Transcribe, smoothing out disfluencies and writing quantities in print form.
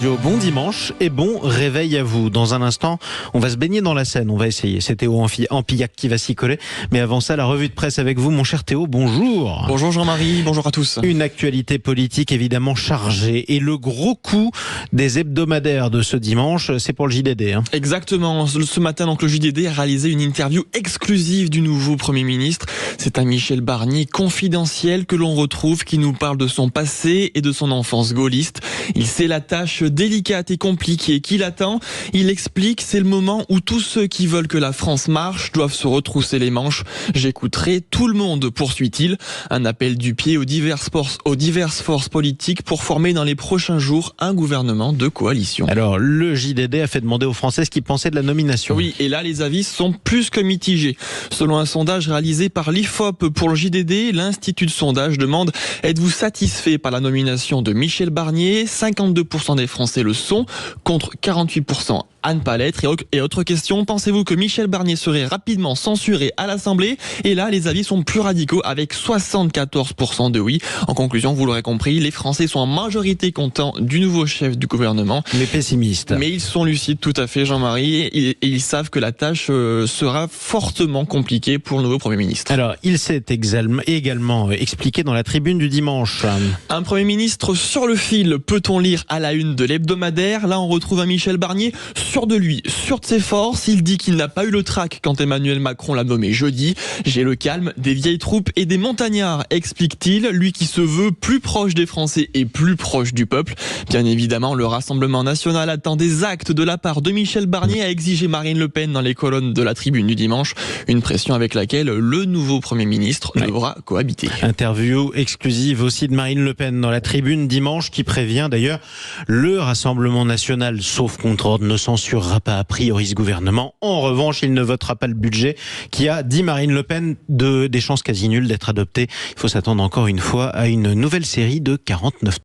Bon dimanche et bon réveil à vous. Dans un instant, on va se baigner dans la Seine. On va essayer. C'est Théo Ampillac qui va s'y coller. Mais avant ça, la revue de presse avec vous, mon cher Théo. Bonjour. Bonjour Jean-Marie, bonjour à tous. Une actualité politique évidemment chargée. Et le gros coup des hebdomadaires de ce dimanche, c'est pour le JDD. Exactement. Ce matin, donc, le JDD a réalisé une interview exclusive du nouveau Premier ministre. C'est un Michel Barnier confidentiel que l'on retrouve, qui nous parle de son passé et de son enfance gaulliste. Il sait la tâche délicate et compliquée qui l'attend. Il explique, c'est le moment où tous ceux qui veulent que la France marche doivent se retrousser les manches. J'écouterai tout le monde, poursuit-il. Un appel du pied aux diverses forces politiques pour former dans les prochains jours un gouvernement de coalition. Alors, le JDD a fait demander aux Français ce qu'ils pensaient de la nomination. Oui, et là, les avis sont plus que mitigés. Selon un sondage réalisé par l'IFOP pour le JDD, l'Institut de sondage demande « Êtes-vous satisfait par la nomination de Michel Barnier ?» 52% des Français le sont, contre 48% à ne pas l'être. Et autre question, pensez-vous que Michel Barnier serait rapidement censuré à l'Assemblée? Et là, les avis sont plus radicaux, avec 74% de oui. En conclusion, vous l'aurez compris, les Français sont en majorité contents du nouveau chef du gouvernement. Mais pessimistes. Mais ils sont lucides, tout à fait, Jean-Marie, et ils savent que la tâche sera fortement compliquée pour le nouveau Premier ministre. Alors, il s'est également expliqué dans la tribune du dimanche. Un Premier ministre sur le fil, peut-on lire à la une de l'hebdomadaire. Là, on retrouve un Michel Barnier sûr de lui, sûr de ses forces. Il dit qu'il n'a pas eu le trac quand Emmanuel Macron l'a nommé jeudi. J'ai le calme des vieilles troupes et des montagnards, explique-t-il, lui qui se veut plus proche des Français et plus proche du peuple. Bien évidemment, le Rassemblement national attend des actes de la part de Michel Barnier, a exigé Marine Le Pen dans les colonnes de la tribune du dimanche. Une pression avec laquelle le nouveau Premier ministre devra cohabiter. Interview exclusive aussi de Marine Le Pen dans la tribune dimanche, qui prévient d'ailleurs le Rassemblement national, sauf contre ordre, ne censurera pas a priori ce gouvernement. En revanche, il ne votera pas le budget qui a, dit Marine Le Pen, des chances quasi nulles d'être adopté. Il faut s'attendre encore une fois à une nouvelle série de 49